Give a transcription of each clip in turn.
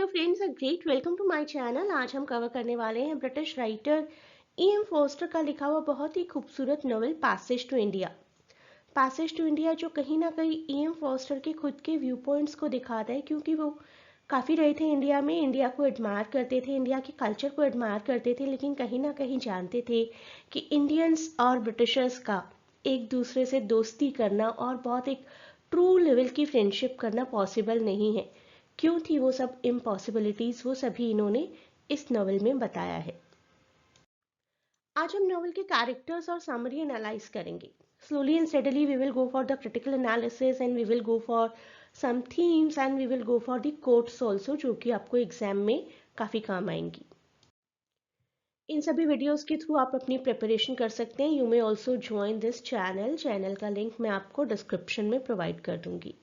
Friends, great welcome to my channel. आज हम cover करने वाले हैं ब्रिटिश राइटर E.M. फोस्टर का लिखा हुआ बहुत ही खूबसूरत novel passage to India. Passage to India जो कहीं ना कहीं E.M. फोस्टर के खुद के व्यू पॉइंट्स को दिखाता है, क्योंकि वो काफ़ी रहे थे इंडिया में, इंडिया को एडमायर करते थे, इंडिया के कल्चर को एडमायर करते थे, लेकिन कहीं ना कहीं जानते थे कि इंडियंस और ब्रिटिशर्स का एक दूसरे से दोस्ती करना और बहुत एक ट्रू लेवल की फ्रेंडशिप करना पॉसिबल नहीं है। क्यों थी वो सब इम्पॉसिबिलिटीज़, वो सभी इन्होंने इस नॉवल में बताया है। आज हम नॉवल के कैरेक्टर्स और समरी एनालाइज करेंगे। Slowly and steadily we will go for the critical analysis and we will go for some themes and we will go for the quotes also, जो कि आपको एग्जाम में काफ़ी काम आएंगी। इन सभी वीडियोस के थ्रू आप अपनी प्रिपरेशन कर सकते हैं। You may also join this channel का लिंक मैं आपको डिस्क्रिप्शन में प्रोवाइड कर दूंगी।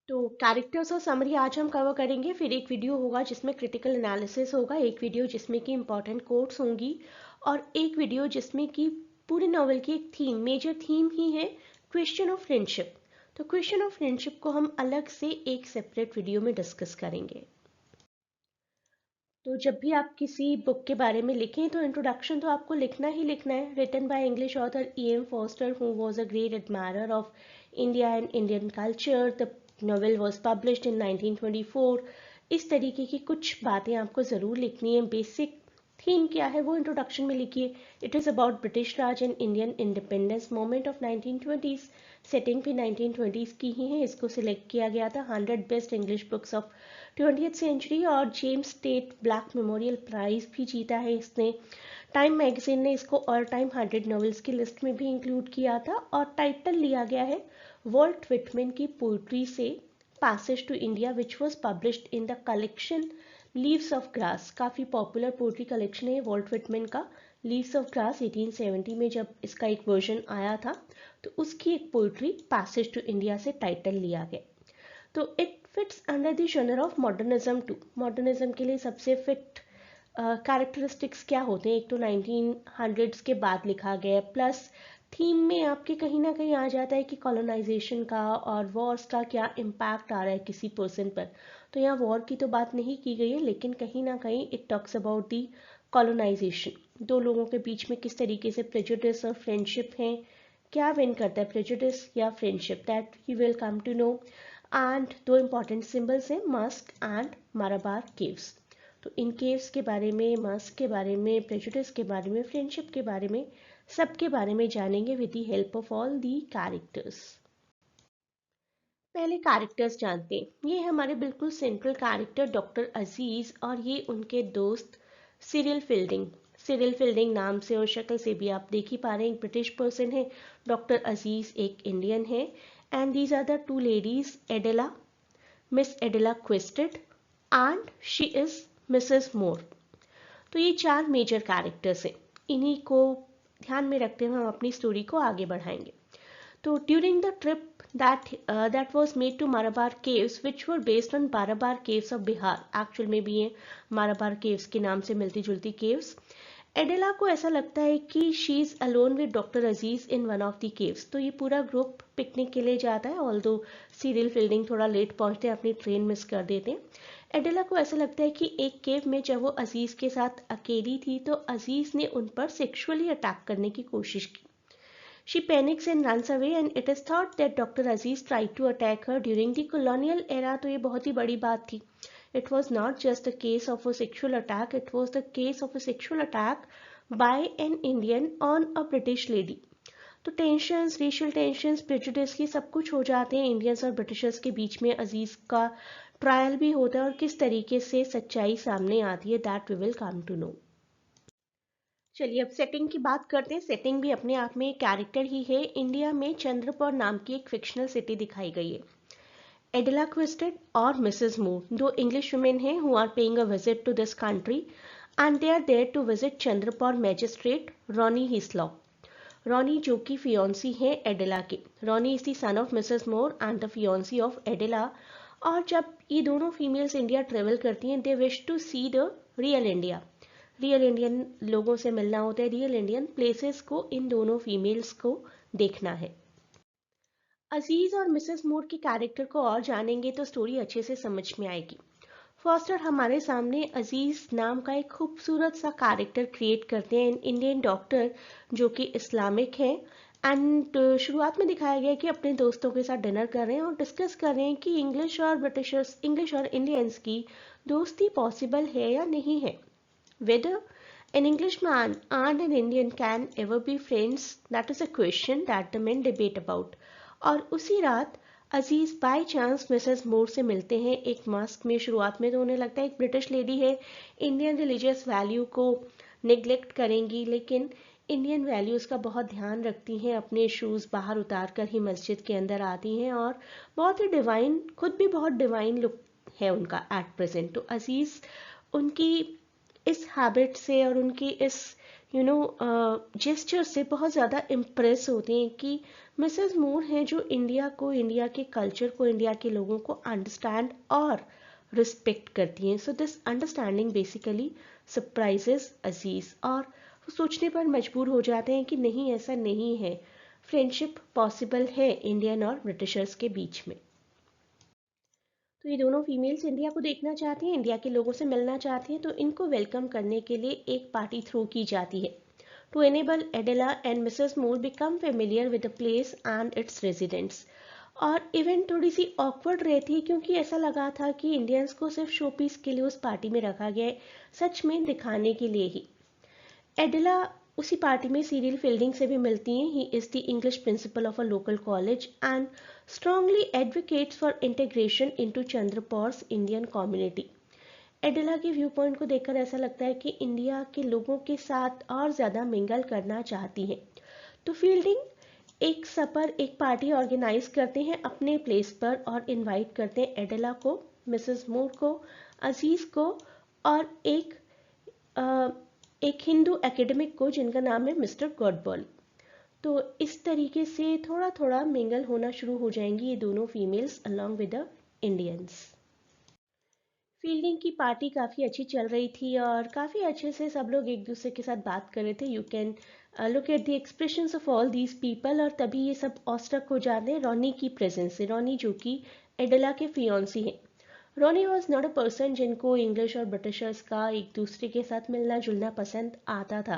तो कैरेक्टर्स और समरी आज हम कवर करेंगे, फिर एक वीडियो होगा जिसमें क्रिटिकल एनालिसिस होगा, एक वीडियो जिसमें कि इंपॉर्टेंट कोट्स होंगी और एक वीडियो जिसमें कि पूरे नॉवल की एक थीम, मेजर थीम ही है क्वेश्चन ऑफ फ्रेंडशिप। तो क्वेश्चन ऑफ फ्रेंडशिप को हम अलग से एक सेपरेट वीडियो में डिस्कस करेंगे। तो जब भी आप किसी बुक के बारे में लिखें तो इंट्रोडक्शन तो आपको लिखना ही लिखना है। Written by English author E.M. Forster, who was a great admirer of India and Indian culture. The novel was published in 1924। इस तरीके की कुछ बातें आपको ज़रूर लिखनी है। बेसिक थीम क्या है वो इंट्रोडक्शन में लिखिए। It is about British Raj and Indian independence moment of 1920s। Setting भी 1920s की ही है। इसको सिलेक्ट किया गया था 100 best English books of 20th century और James Tait Black Memorial Prize भी जीता है इसने। टाइम मैगजीन ने इसको ऑल टाइम 100 नॉवेल्स की लिस्ट में भी इंक्लूड किया था और टाइटल लिया गया है वॉल्ट विटमैन की पोइट्री से, passage to India, which was published in the collection Leaves of Grass. काफ़ी पॉपुलर पोइट्री कलेक्शन है वॉल्ट विटमैन का। लीव्स ऑफ ग्रास 1870 में जब इसका एक वर्जन आया था तो उसकी एक पोइट्री पैसेज टू इंडिया से टाइटल लिया गया। तो it fits under the genre of modernism too. Modernism के लिए सबसे फिट कैरेक्टरिस्टिक्स क्या होते हैं? एक तो 1900s के बाद लिखा गया है, प्लस थीम में आपके कहीं ना कहीं आ जाता है कि कॉलोनाइजेशन का और वॉर्स का क्या इम्पैक्ट आ रहा है किसी पर्सन पर। तो यहाँ वॉर की तो बात नहीं की गई है, लेकिन कहीं ना कहीं it talks about the colonisation. दो लोगों के बीच में किस तरीके से प्रेजुडिस और फ्रेंडशिप है, क्या विन करता है, प्रेजुडिस या friendship, that you will come to know. And दो इंपॉर्टेंट सिंबल्स हैं, मस्क एंड माराबार केव्स। तो इन केव्स के बारे में, मस्क के बारे में, प्रेजुडिस के बारे में, फ्रेंडशिप के बारे में, सबके बारे में जानेंगे with the help of all the characters. पहले कैरेक्टर्स जानते हैं। ये हमारे बिल्कुल सेंट्रल कैरेक्टर डॉक्टर अजीज और ये उनके दोस्त सिरिल फील्डिंग। सिरिल फील्डिंग नाम से और शक्ल से भी आप देख ही पा रहे हैं, एक ब्रिटिश पर्सन है। डॉक्टर अजीज एक इंडियन है। And these are the two ladies, Adela, Miss Adela Quested and she is Mrs Moore. तो ये चार मेजर कैरेक्टर्स हैं। इन्हीं को ध्यान में रखते हुए हम अपनी स्टोरी को आगे बढ़ाएंगे। तो during the trip that was made to Malabar Caves, which were based on Malabar Caves of Bihar, actual में भी ये माराबार केव्स के नाम से मिलती जुलती केव्स। एडेला को ऐसा लगता है कि she is alone with doctor Aziz in one of the caves. तो ये पूरा ग्रुप पिकनिक के लिए जाता है, ऑल्दो सीरियल फील्डिंग थोड़ा लेट पहुंचते हैं, अपनी ट्रेन मिस कर देते हैं। एडेला को ऐसा लगता है कि एक केव में जब वो अजीज के साथ अकेली थी तो अजीज ने उन पर सेक्सुअली अटैक करने की कोशिश की। She panics and runs away and it is thought that Dr. Aziz tried to attack her during the colonial era। तो ये बहुत ही बड़ी बात थी। It was not just a case of a sexual attack, it was the case of a sexual attack by an Indian on a British lady। तो tensions, racial tensions, prejudice, ये सब कुछ हो जाते हैं इंडियंस और ब्रिटिशर्स के बीच में। अजीज का ट्रायल भी होता है और किस तरीके से सच्चाई सामने आती है, that we will come to know. चलिए अब सेटिंग की बात करते हैं। सेटिंग भी अपने आप में एक कैरेक्टर ही है। इंडिया में चंद्रपुर नाम की एक फिक्शनल सिटी दिखाई गई है। एडेला क्विस्टेड और मिसेस मूर दो इंग्लिश वुमेन हैं who are paying a visit to this country and they are there to visit Chandrapur magistrate Ronny Heaslop. Ronny जो कि फियोंसी है एडेला के। Ronny is the son of Mrs Moore and the fiance of Adela. और जब ये दोनों females India travel करती हैं, they wish to see the real India. Real Indian लोगों से मिलना होता है, रियल इंडियन प्लेसेस को इन दोनों फीमेल्स को देखना है। अजीज और मिसेस मूर के कैरेक्टर को और जानेंगे तो स्टोरी अच्छे से समझ में आएगी। फॉस्टर हमारे सामने अजीज नाम का एक खूबसूरत सा कैरेक्टर क्रिएट करते हैं, इंडियन डॉक्टर जो कि इस्लामिक है। एंड शुरुआत में दिखाया गया है कि अपने दोस्तों के साथ डिनर कर रहे हैं और डिस्कस कर रहे हैं कि इंग्लिश और इंडियंस की दोस्ती पॉसिबल है या नहीं है। Whether an Englishman and an Indian can ever be friends, that is a question that the men debate about. और उसी रात अजीज बाय चांस मिसेस मोर से मिलते हैं एक मास्क में। शुरुआत में तो उन्हें लगता है एक ब्रिटिश लेडी है, इंडियन रिलीजियस वैल्यू को निग्लेक्ट करेंगी, लेकिन इंडियन वैल्यूज़ का बहुत ध्यान रखती हैं, अपने शूज़ बाहर उतार कर ही मस्जिद के अंदर आती हैं और बहुत ही डिवाइन, खुद भी बहुत डिवाइन लुक है उनका एट प्रेजेंट। तो अजीज़ उनकी इस हैबिट से और उनकी इस जेस्चर से बहुत ज़्यादा इम्प्रेस होते हैं कि मिसेस मूर हैं जो इंडिया को, इंडिया के कल्चर को, इंडिया के लोगों को अंडरस्टैंड और रिस्पेक्ट करती हैं। So this understanding basically surprises Aziz और वो सोचने पर मजबूर हो जाते हैं कि नहीं, ऐसा नहीं है, फ्रेंडशिप पॉसिबल है इंडियन और ब्रिटिशर्स के बीच में। तो ये दोनों फीमेल्स इंडिया को देखना चाहती हैं, इंडिया के लोगों से मिलना चाहती हैं, तो इनको वेलकम करने के लिए एक पार्टी थ्रो की जाती है to enable Adela and Mrs Moore become familiar with the place and its residents. और इवेंट थोड़ी सी ऑकवर्ड रहती है क्योंकि ऐसा लगा था कि इंडियंस को सिर्फ शो पीस के लिए उस पार्टी में रखा गया है, सच में दिखाने के लिए ही। एडिला उसी पार्टी में सीरियल फील्डिंग से भी मिलती हैं। He is the English principal of a local college and strongly advocates for integration into Chandrapore's Indian community. Adela के व्यू पॉइंट को देखकर ऐसा लगता है कि इंडिया के लोगों के साथ और ज़्यादा मिंगल करना चाहती हैं। तो फील्डिंग एक सपर, एक पार्टी ऑर्गेनाइज करते हैं अपने प्लेस पर और इनवाइट करते हैं एडिला को, मिसेस मूर को, अजीज़ को और एक हिंदू एकेडमिक को जिनका नाम है मिस्टर गॉडबॉल। तो इस तरीके से थोड़ा थोड़ा मिंगल होना शुरू हो जाएंगी ये दोनों females along with the Indians. Fielding की पार्टी काफ़ी अच्छी चल रही थी और काफ़ी अच्छे से सब लोग एक दूसरे के साथ बात कर रहे थे। You can look at the expressions of all these people. और तभी ये सब ऑस्ट्रक हो जाते हैं रॉनी की प्रेजेंस से। रॉनी जो कि एडेला के फियोन्सी हैं। Ronnie was not a person जिनको इंग्लिश और ब्रिटिशर्स का एक दूसरे के साथ मिलना जुलना पसंद आता था।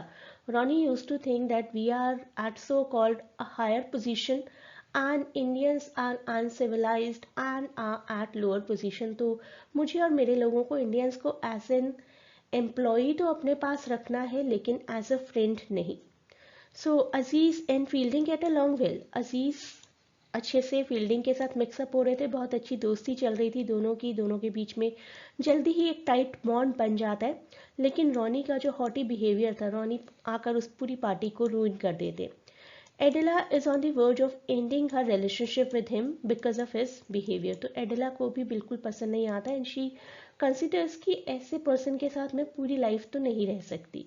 Ronnie use to think that we are at so called a higher position and Indians are uncivilised and are at lower position. तो मुझे और मेरे लोगों को, इंडियंस को, एज एन एम्प्लॉई तो अपने पास रखना है लेकिन एज अ फ्रेंड नहीं। So Aziz and Fielding get along well. Aziz अच्छे से फील्डिंग के साथ मिक्सअप हो रहे थे, बहुत अच्छी दोस्ती चल रही थी दोनों के बीच में। जल्दी ही एक टाइट बॉन्ड बन जाता है। लेकिन रॉनी का जो हॉटी बिहेवियर था, रॉनी आकर उस पूरी पार्टी को रूइन कर देते। Adela is on the verge of ending her relationship with him because of his behaviour. तो एडिला को भी बिल्कुल पसंद नहीं आता एंड शी कंसिडर्स कि ऐसे पर्सन के साथ मैं पूरी लाइफ तो नहीं रह सकती।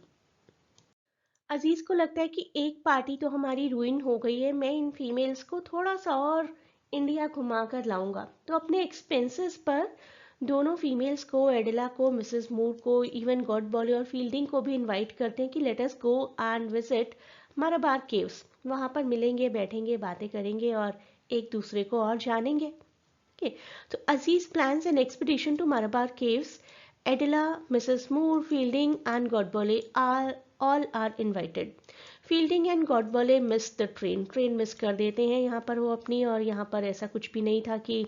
अजीज को लगता है कि एक पार्टी तो हमारी रूइन हो गई है, मैं इन फीमेल्स को थोड़ा सा और इंडिया घुमा कर लाऊंगा। तो अपने एक्सपेंसेस पर दोनों फीमेल्स को, एडिला को, मिसेस मूर को, इवन गॉड बॉली और फील्डिंग को भी इनवाइट करते हैं कि let us go and visit Malabar caves. वहां पर मिलेंगे, बैठेंगे, बातें करेंगे और एक दूसरे को और जानेंगे। ओके, तो Aziz plans an expedition to Malabar caves. Adela, Mrs Moore, Fielding and Godbole are all are invited. Fielding and Godbole miss the train miss कर देते हैं यहाँ पर वो अपनी। और यहाँ पर ऐसा कुछ भी नहीं था कि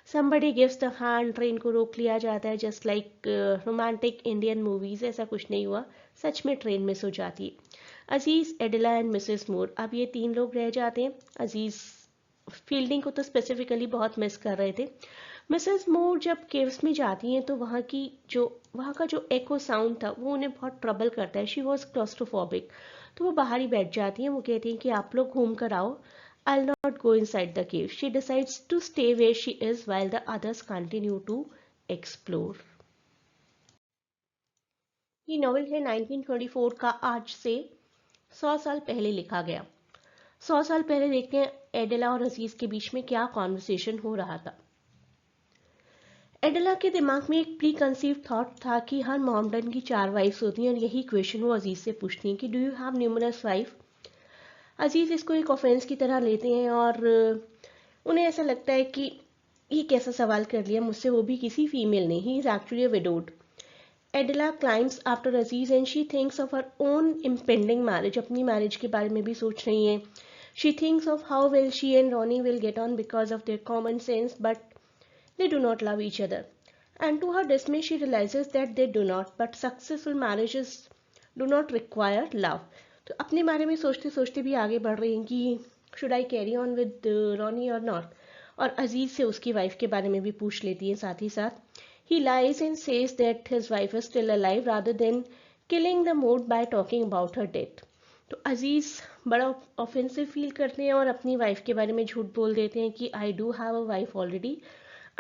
somebody gives the hand, train को रोक लिया जाता है just like romantic Indian movies. ऐसा कुछ नहीं हुआ, सच में ट्रेन मिस हो जाती है। अजीज, एडिला एंड मिसेस मूर, अब ये तीन लोग रह जाते हैं। अजीज फील्डिंग को तो स्पेसिफिकली बहुत मिस कर रहे थे। मिसेस मूर जब केव्स में जाती हैं तो वहाँ का जो एको साउंड था वो उन्हें बहुत ट्रबल करता है। She was claustrophobic. तो वो बाहर ही बैठ जाती हैं। वो कहती हैं कि आप लोग घूम कर आओ, I'll not go inside the cave. She decides to stay where she is while the others continue to explore. ये नॉवल है 1924 का, आज से 100 साल पहले लिखा गया। 100 साल पहले देखते हैं एडेला और अजीज के बीच में क्या कॉन्वर्सेशन हो रहा था। एडेला के दिमाग में एक प्री कंसीव थॉट था कि हर मोहम्मडन की 4 वाइफ्स होती हैं और यही क्वेश्चन वो अजीज से पूछती हैं कि do you have numerous wife. Aziz इसको एक ऑफेंस की तरह लेते हैं और उन्हें ऐसा लगता है कि ये कैसा सवाल कर लिया मुझसे, वो भी किसी फीमेल ने. He is actually a widowed. Adela climbs after Aziz and she thinks of her own impending marriage. अपनी मैरिज के बारे में भी सोच रही हैं. She thinks of how will she and Ronny will get on because of their common sense, but they do not love each other. And to her dismay, she realizes that they do not, but successful marriages do not require love. तो अपने बारे में सोचते सोचते भी आगे बढ़ रही हैं कि should I carry on with Ronnie और नॉट. और अजीज से उसकी वाइफ के बारे में भी पूछ लेती हैं साथ ही साथ. ही lies and says that his wife is still alive rather than killing the mood bye talking about her death. तो अजीज बड़ा ऑफेंसिव फील करते हैं और अपनी वाइफ के बारे में झूठ बोल देते हैं कि I do have a wife already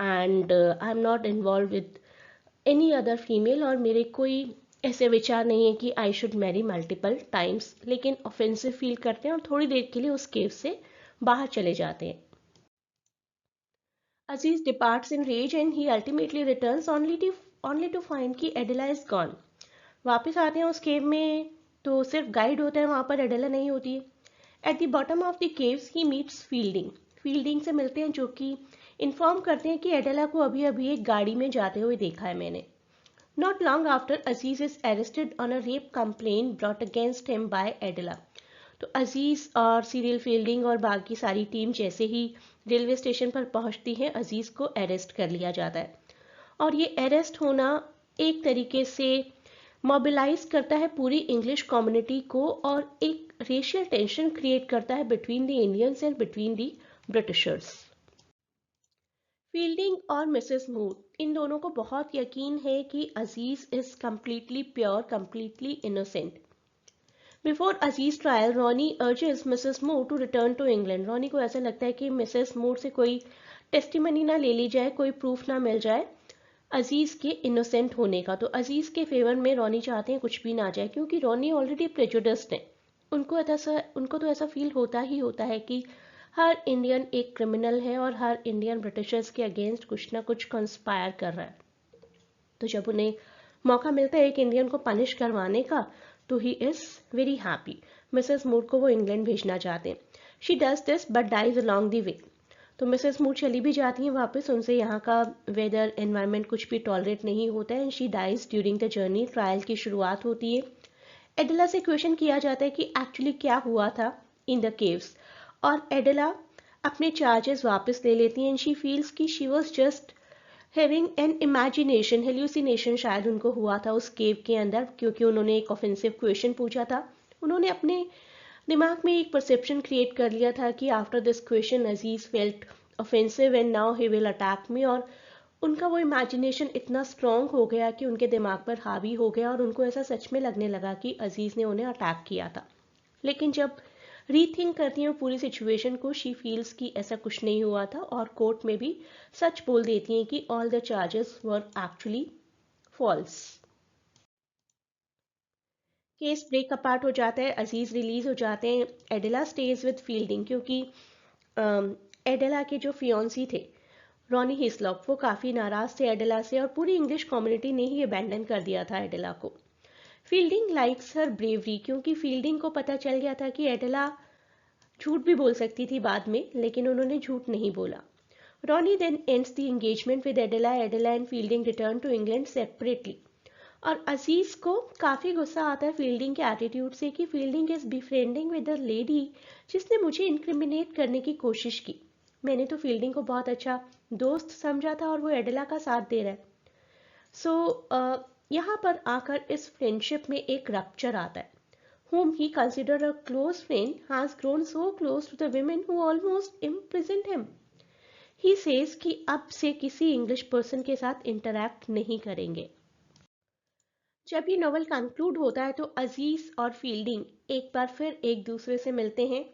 and I am not involve with any other female. और मेरे कोई ऐसे विचार नहीं है कि I should Mary multiple times. लेकिन ऑफेंसिव फील करते हैं और थोड़ी देर के लिए उस केव से बाहर चले जाते हैं. Aziz departs in rage and he ultimately returns only to find कि एडिला इज गॉन. वापस आते हैं उस केव में तो सिर्फ गाइड होता है वहाँ पर, एडिला नहीं होती है. At the bottom of the caves he meets fielding. Fielding से मिलते हैं जो कि इन्फॉर्म करते हैं कि एडिला को अभी अभी एक गाड़ी में जाते हुए देखा है मैंने. Not long after Aziz is arrested on a rape complaint brought against him by Adela. तो अजीज और सीरियल फील्डिंग और बाकी सारी टीम जैसे ही रेलवे स्टेशन पर पहुंचती है, अजीज को अरेस्ट कर लिया जाता है. और ये अरेस्ट होना एक तरीके से मोबिलाइज करता है पूरी इंग्लिश कम्युनिटी को और एक रेशियल टेंशन क्रिएट करता है between the Indians and between the Britishers. Fielding और मिसेस मूर इन दोनों को बहुत यकीन है कि Aziz is completely pure, completely innocent. Before Aziz trial Ronny urges Mrs Moore to return to England. Ronny को ऐसा लगता है कि मिसेस मूर से कोई टेस्टिमनी ना ले ली जाए, कोई प्रूफ ना मिल जाए अजीज के इनोसेंट होने का. तो अजीज के फेवर में रॉनी चाहते हैं कुछ भी ना जाए, क्योंकि रॉनी ऑलरेडी प्रेजुडिस्ड है. उनको तो ऐसा फील होता ही होता है कि हर इंडियन एक क्रिमिनल है और हर इंडियन ब्रिटिशर्स के अगेंस्ट कुछ ना कुछ कंस्पायर कर रहा है. तो जब उन्हें मौका मिलता है एक इंडियन को पनिश करवाने का तो ही is very happy. Mrs Moore को वो इंग्लैंड भेजना चाहते हैं. She does this but dies along the way. तो मिसेस मूर चली भी जाती हैं वापस. उनसे यहाँ का वेदर एनवायरनमेंट कुछ भी टॉलरेट नहीं होता है and she dies during the journey. Trial की शुरुआत होती है. एडिला से क्वेश्चन किया जाता है कि एक्चुअली क्या हुआ था इन द केव्स, और एडिला अपने चार्जेस वापस ले लेती हैं. एंड शी फील्स कि she was just having an imagination, hallucination शायद उनको हुआ था उस केव के अंदर, क्योंकि उन्होंने एक ऑफेंसिव क्वेश्चन पूछा था. उन्होंने अपने दिमाग में एक परसेप्शन क्रिएट कर लिया था कि after this question Aziz felt offensive and now he will attack मी. और उनका वो इमेजिनेशन इतना स्ट्रॉन्ग हो गया कि उनके दिमाग पर हावी हो गया और उनको ऐसा सच में लगने लगा कि अजीज ने उन्हें अटैक किया था. लेकिन जब रीथिंक करती हैं पूरी सिचुएशन को, शी फील्स कि ऐसा कुछ नहीं हुआ था और कोर्ट में भी सच बोल देती हैं कि all the charges were actually false. Case break apart हो जाता है. अजीज रिलीज हो जाते हैं. एडिला स्टेज विद फील्डिंग, क्योंकि एडिला के जो फियोन्सी थे रॉनी हिस्लॉप, वो काफ़ी नाराज थे एडिला से और पूरी इंग्लिश कम्युनिटी ने ही अबैंडन कर दिया था एडिला को. फील्डिंग लाइक्स हर ब्रेवरी, क्योंकि फील्डिंग को पता चल गया था कि एडिला झूठ भी बोल सकती थी बाद में, लेकिन उन्होंने झूठ नहीं बोला. Ronny then ends the engagement with Adela. Adela and Fielding return to England separately. और अजीज को काफ़ी गुस्सा आता है फील्डिंग के एटीट्यूड से कि Fielding is befriending with a lady जिसने मुझे इंक्रिमिनेट करने की कोशिश की. मैंने तो फील्डिंग को बहुत अच्छा दोस्त समझा था और वो एडिला का साथ दे रहा है. सो यहाँ पर आकर इस फ्रेंडशिप में एक रप्चर आता है. whom he considered a close friend has grown so close to the women who almost imprisoned him. He says कि अब से किसी इंग्लिश पर्सन के साथ इंटरैक्ट नहीं करेंगे. जब ये नॉवल कंक्लूड होता है तो अजीज और फील्डिंग एक बार फिर एक दूसरे से मिलते हैं.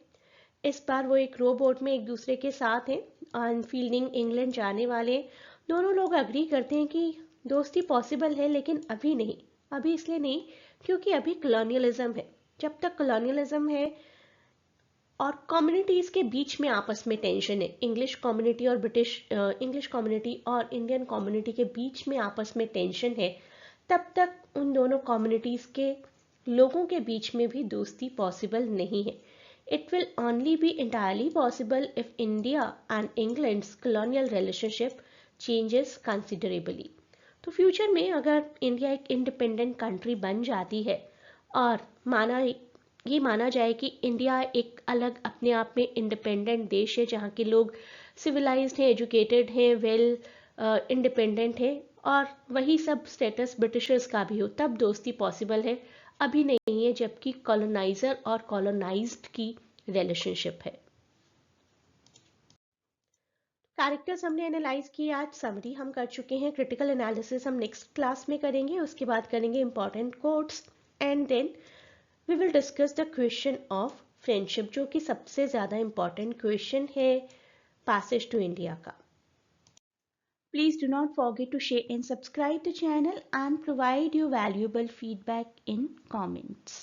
इस बार वो एक रोबोट में एक दूसरे के साथ हैं और फील्डिंग इंग्लैंड जाने वाले. दोनों लोग अग्री करते हैं कि दोस्ती पॉसिबल है, लेकिन अभी नहीं. अभी इसलिए नहीं क्योंकि अभी कॉलोनियलिज्म है. जब तक कॉलोनियलिज्म है और कम्युनिटीज़ के बीच में आपस में टेंशन है, इंग्लिश कम्युनिटी और इंडियन कम्युनिटी के बीच में आपस में टेंशन है, तब तक उन दोनों कम्युनिटीज़ के लोगों के बीच में भी दोस्ती पॉसिबल नहीं है. It will only be entirely possible if India and England's colonial relationship changes considerably. तो फ्यूचर में अगर इंडिया एक इंडिपेंडेंट कंट्री बन जाती है और माना जाए कि इंडिया एक अलग अपने आप में इंडिपेंडेंट देश है जहाँ के लोग सिविलाइज्ड हैं, एजुकेटेड हैं, वेल इंडिपेंडेंट है, और वही सब स्टेटस ब्रिटिशर्स का भी हो, तब दोस्ती पॉसिबल है। अभी नहीं है, जबकि कॉलोनाइजर और कॉलोनाइज्ड की रिलेशनशिप है। कैरेक्टर्स हमने एनालाइज किए, आज समरी हम कर चुके हैं, क्रिटिकल एनालिसिस हम नेक्स्ट क्लास में करेंगे, उसके बाद करेंगे important quotes, and then we will discuss the question of friendship, जो कि सबसे ज़्यादा इंपॉर्टेंट क्वेश्चन है पैसेज टू इंडिया का। Please do not forget to share and subscribe the channel and provide your valuable feedback in comments.